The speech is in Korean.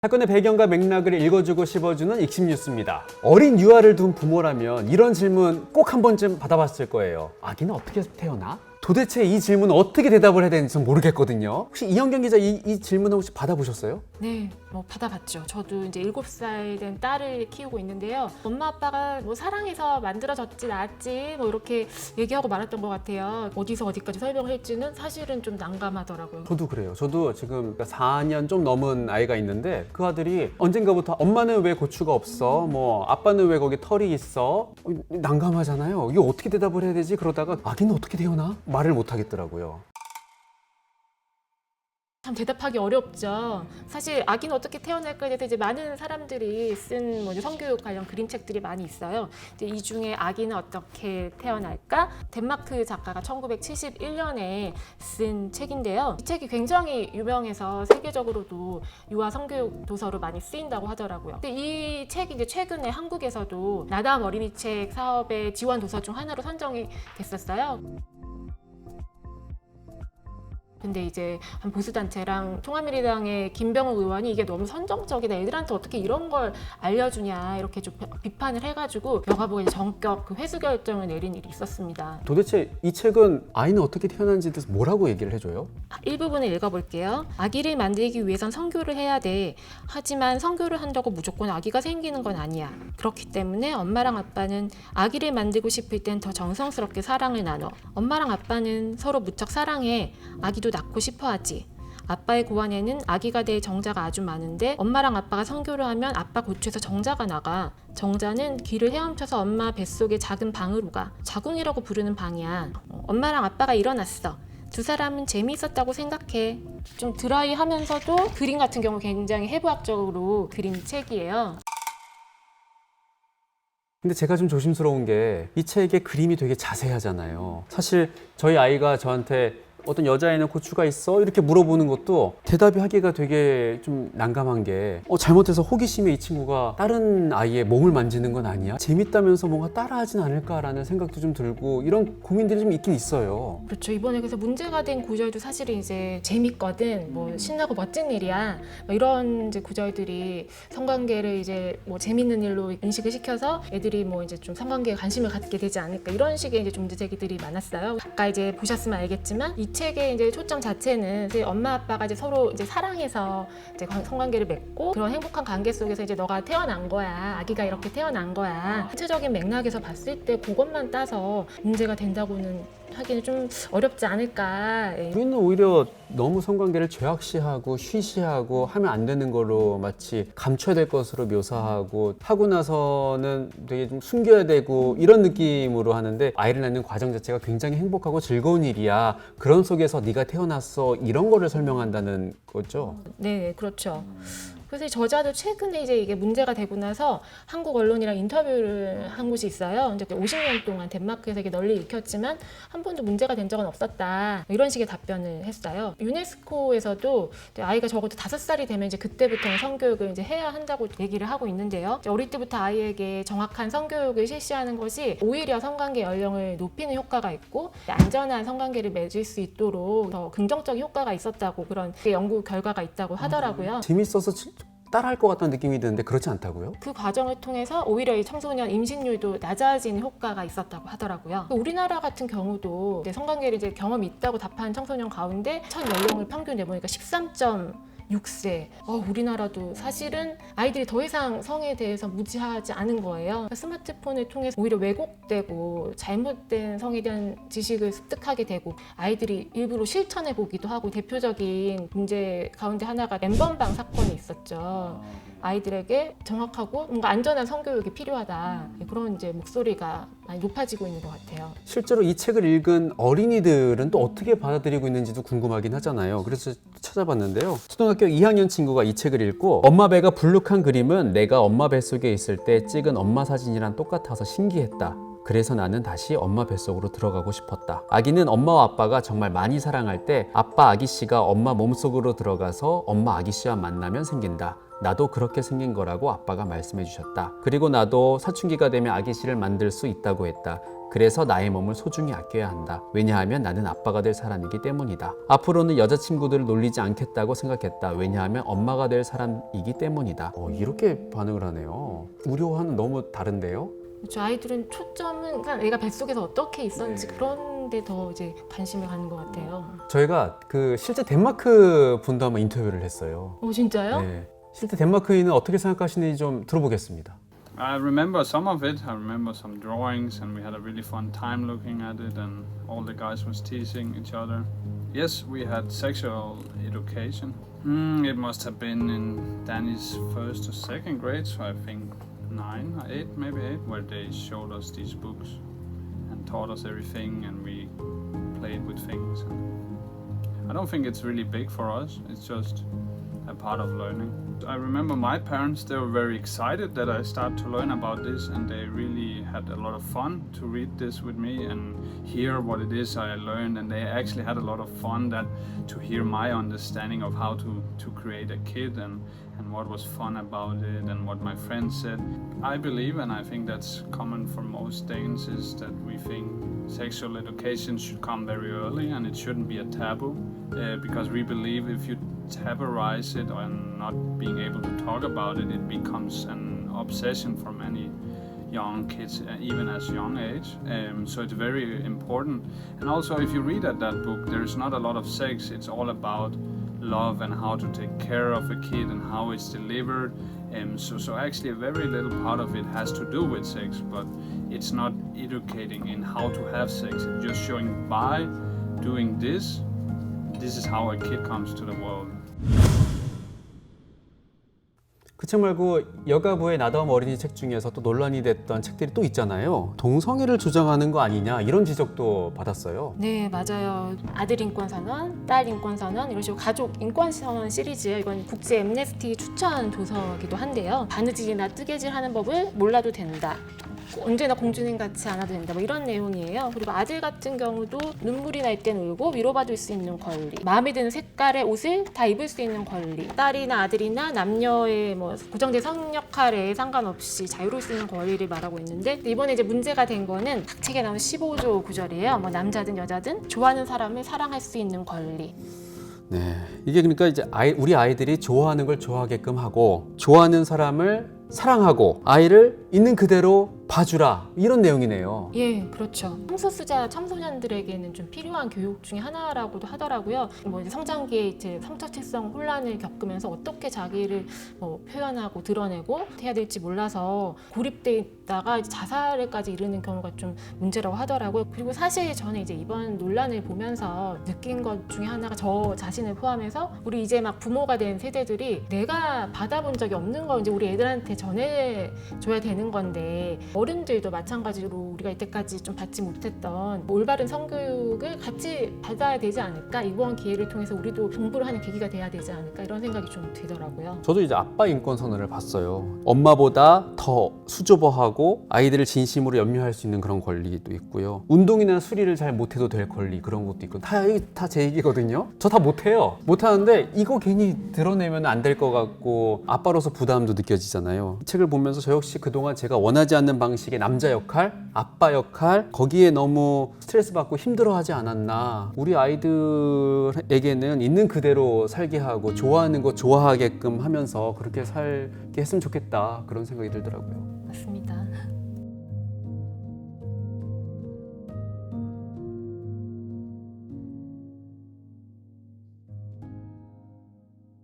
사건의 배경과 맥락을 읽어주고 씹어주는 익심 뉴스입니다. 어린 유아를 둔 부모라면 이런 질문 꼭 한 번쯤 받아봤을 거예요. 아기는 어떻게 태어나? 도대체 이 질문은 어떻게 대답을 해야 되는지 모르겠거든요. 혹시 이현경 기자 이 질문을 혹시 받아보셨어요? 네, 받아봤죠. 저도 이제 7살 된 딸을 키우고 있는데요. 엄마 아빠가 사랑해서 만들어졌지 낳았지 이렇게 얘기하고 말았던 것 같아요. 어디서 어디까지 설명할지는 사실은 좀 난감하더라고요. 저도 그래요. 저도 지금 4년 좀 넘은 아이가 있는데 그 아들이 언젠가부터 엄마는 왜 고추가 없어? 아빠는 왜 거기 털이 있어? 난감하잖아요. 이거 어떻게 대답을 해야 되지? 그러다가 아기는 어떻게 태어나? 말을 못 하겠더라고요. 참 대답하기 어렵죠. 사실 아기는 어떻게 태어날까에 대해서 이제 많은 사람들이 쓴 성교육 관련 그림책들이 많이 있어요. 이제 이 중에 아기는 어떻게 태어날까? 덴마크 작가가 1971년에 쓴 책인데요. 이 책이 굉장히 유명해서 세계적으로도 유아 성교육 도서로 많이 쓰인다고 하더라고요. 근데 이 책이 이제 최근에 한국에서도 나담 어린이책 사업의 지원 도서 중 하나로 선정이 됐었어요. 근데 이제 한 보수단체랑 통합미래당의 김병욱 의원이 이게 너무 선정적이다. 애들한테 어떻게 이런 걸 알려주냐 이렇게 좀 비판을 해가지고 여가부가 이제 전격 회수 결정을 내린 일이 있었습니다. 도대체 이 책은 아이는 어떻게 태어난지에 대해서 뭐라고 얘기를 해줘요? 일부분을 읽어볼게요. 아기를 만들기 위해선 성교를 해야 돼. 하지만 성교를 한다고 무조건 아기가 생기는 건 아니야. 그렇기 때문에 엄마랑 아빠는 아기를 만들고 싶을 땐 더 정성스럽게 사랑을 나눠. 엄마랑 아빠는 서로 무척 사랑해. 아기도 낳고 싶어 하지. 아빠의 고환에는 아기가 될 정자가 아주 많은데 엄마랑 아빠가 성교를 하면 아빠 고추에서 정자가 나가. 정자는 길을 헤엄쳐서 엄마 뱃속의 작은 방으로 가. 자궁이라고 부르는 방이야. 엄마랑 아빠가 일어났어. 두 사람은 재미있었다고 생각해. 좀 드라이하면서도 그림 같은 경우 굉장히 해부학적으로 그린 책이에요. 근데 제가 좀 조심스러운 게 이 책의 그림이 되게 자세하잖아요. 사실 저희 아이가 저한테 어떤 여자애는 고추가 있어? 이렇게 물어보는 것도 대답이 하기가 되게 좀 난감한 게 잘못해서 호기심에 이 친구가 다른 아이의 몸을 만지는 건 아니야? 재밌다면서 뭔가 따라하진 않을까라는 생각도 좀 들고 이런 고민들이 좀 있긴 있어요. 그렇죠. 이번에 그래서 문제가 된 구절도 사실은 이제 재밌거든, 신나고 멋진 일이야, 이런 이제 구절들이 성관계를 이제 재밌는 일로 인식을 시켜서 애들이 이제 좀 성관계에 관심을 갖게 되지 않을까, 이런 식의 이제 문제 제기들이 많았어요. 아까 이제 보셨으면 알겠지만 이 책의 이제 초점 자체는 이제 엄마 아빠가 이제 서로 이제 사랑해서 이제 성관계를 맺고 그런 행복한 관계 속에서 이제 너가 태어난 거야, 아기가 이렇게 태어난 거야. 전체적인 맥락에서 봤을 때 그것만 따서 문제가 된다고는 하기는 좀 어렵지 않을까. 우리는 오히려 너무 성관계를 죄악시하고 쉬쉬하고 하면 안 되는 거로 마치 감춰야 될 것으로 묘사하고 하고 나서는 되게 좀 숨겨야 되고 이런 느낌으로 하는데 아이를 낳는 과정 자체가 굉장히 행복하고 즐거운 일이야. 그런 속에서 네가 태어났어. 이런 거를 설명한다는 거죠. 네, 그렇죠. 그래서 저자도 최근에 이제 이게 문제가 되고 나서 한국 언론이랑 인터뷰를 한 곳이 있어요. 이제 50년 동안 덴마크에서 이게 널리 읽혔지만 한 번도 문제가 된 적은 없었다, 이런 식의 답변을 했어요. 유네스코에서도 아이가 적어도 5살이 되면 이제 그때부터는 성교육을 이제 해야 한다고 얘기를 하고 있는데요. 어릴 때부터 아이에게 정확한 성교육을 실시하는 것이 오히려 성관계 연령을 높이는 효과가 있고 안전한 성관계를 맺을 수 있도록 더 긍정적인 효과가 있었다고, 그런 연구 결과가 있다고 하더라고요. 재밌어서 따라할 것 같다는 느낌이 드는데 그렇지 않다고요? 그 과정을 통해서 오히려 이 청소년 임신율도 낮아지는 효과가 있었다고 하더라고요. 우리나라 같은 경우도 이제 성관계를 이제 경험이 있다고 답한 청소년 가운데 첫 연령을 평균 내보니까 13.6세. 우리나라도 사실은 아이들이 더 이상 성에 대해서 무지하지 않은 거예요. 그러니까 스마트폰을 통해서 오히려 왜곡되고 잘못된 성에 대한 지식을 습득하게 되고 아이들이 일부러 실천해 보기도 하고, 대표적인 문제 가운데 하나가 N번방 사건이 있었죠. 아이들에게 정확하고 뭔가 안전한 성교육이 필요하다, 그런 이제 목소리가 많이 높아지고 있는 것 같아요. 실제로 이 책을 읽은 어린이들은 또 어떻게 받아들이고 있는지도 궁금하긴 하잖아요. 그래서 찾아봤는데요. 초등학교 2학년 친구가 이 책을 읽고 엄마 배가 불룩한 그림은 내가 엄마 뱃속에 있을 때 찍은 엄마 사진이랑 똑같아서 신기했다. 그래서 나는 다시 엄마 뱃속으로 들어가고 싶었다. 아기는 엄마와 아빠가 정말 많이 사랑할 때 아빠 아기씨가 엄마 몸속으로 들어가서 엄마 아기씨와 만나면 생긴다. 나도 그렇게 생긴 거라고 아빠가 말씀해 주셨다. 그리고 나도 사춘기가 되면 아기씨를 만들 수 있다고 했다. 그래서 나의 몸을 소중히 아껴야 한다. 왜냐하면 나는 아빠가 될 사람이기 때문이다. 앞으로는 여자친구들을 놀리지 않겠다고 생각했다. 왜냐하면 엄마가 될 사람이기 때문이다. 이렇게 반응을 하네요. 우려와는 너무 다른데요? 그렇죠. 아이들은 초점은 그냥 애가 뱃속에서 어떻게 있었는지 그런 데 더 이제 관심을 갖는 것 같아요. 저희가 그 실제 덴마크 분도 한번 인터뷰를 했어요. 진짜요? 네. 실제 덴마크인은 어떻게 생각하시는지 좀 들어보겠습니다. I remember some of it. I remember some drawings, and we had a really fun time looking at it, and all the guys was teasing each other. Yes, we had sexual education. It must have been in Danny's first or second grade, so I think 9 or 8, maybe 8, where they showed us these books and taught us everything, and we played with things. I don't think it's really big for us. It's just a part of learning. I remember my parents, they were very excited that I started to learn about this, and they really had a lot of fun to read this with me and hear what it is I learned, and they actually had a lot of fun that to hear my understanding of how to create a kid and what was fun about it and what my friends said. I believe, and I think that's common for most Danes, is that we think sexual education should come very early and it shouldn't be a taboo, because we believe if you taborize it and not being able to talk about it, it becomes an obsession for many young kids, even as young age. So it's very important. And also, if you read at that book, there's not a lot of sex. It's all about love and how to take care of a kid and how it's delivered. So actually a very little part of it has to do with sex, but it's not educating in how to have sex. It's just showing by doing this is how a kid comes to the world. 그 책 말고 여가부의 나다움 어린이 책 중에서 또 논란이 됐던 책들이 또 있잖아요. 동성애를 조장하는 거 아니냐 이런 지적도 받았어요. 네, 맞아요. 아들 인권 선언, 딸 인권 선언 이런 식으로 가족 인권 선언 시리즈예요. 이건 국제 엠네스티 추천 도서이기도 한데요. 바느질이나 뜨개질하는 법을 몰라도 된다. 언제나 공주님 같이 안아도 된다. 뭐 이런 내용이에요. 그리고 아들 같은 경우도 눈물이 날 땐 울고 위로받을 수 있는 권리, 마음에 드는 색깔의 옷을 다 입을 수 있는 권리, 딸이나 아들이나 남녀의 뭐 고정된 성 역할에 상관없이 자유로울 수 있는 권리를 말하고 있는데, 이번에 이제 문제가 된 거는 각 책에 나온 15조 구절이에요. 뭐 남자든 여자든 좋아하는 사람을 사랑할 수 있는 권리. 네, 이게 그러니까 이제 우리 아이들이 좋아하는 걸 좋아하게끔 하고 좋아하는 사람을 사랑하고 아이를 있는 그대로 봐주라 이런 내용이네요. 예, 그렇죠. 성소수자 청소년들에게는 좀 필요한 교육 중에 하나라고도 하더라고요. 뭐 이제 성장기에 이제 성적체성 혼란을 겪으면서 어떻게 자기를 뭐 표현하고 드러내고 해야 될지 몰라서 고립돼 있다가 이제 자살까지 이르는 경우가 좀 문제라고 하더라고요. 그리고 사실 저는 이제 이번 논란을 보면서 느낀 것 중에 하나가 저 자신을 포함해서 우리 이제 막 부모가 된 세대들이 내가 받아본 적이 없는 걸 이제 우리 애들한테 전해줘야 되는 건데, 어른들도 마찬가지로 우리가 이때까지 좀 받지 못했던 올바른 성교육을 같이 받아야 되지 않을까, 이번 기회를 통해서 우리도 공부를 하는 계기가 돼야 되지 않을까 이런 생각이 좀 들더라고요. 저도 이제 아빠 인권 선언을 봤어요. 엄마보다 더 수줍어하고 아이들을 진심으로 염려할 수 있는 그런 권리도 있고요. 운동이나 수리를 잘 못해도 될 권리 그런 것도 있고, 다 제 얘기거든요. 저 다 못해요. 못하는데 이거 괜히 드러내면 안 될 것 같고 아빠로서 부담도 느껴지잖아요. 이 책을 보면서 저 역시 그동안 제가 원하지 않는 방식의 남자 역할, 아빠 역할, 거기에 너무 스트레스 받고 힘들어하지 않았나. 우리 아이들에게는 있는 그대로 살게 하고 좋아하는 거 좋아하게끔 하면서 그렇게 살게 했으면 좋겠다, 그런 생각이 들더라고요.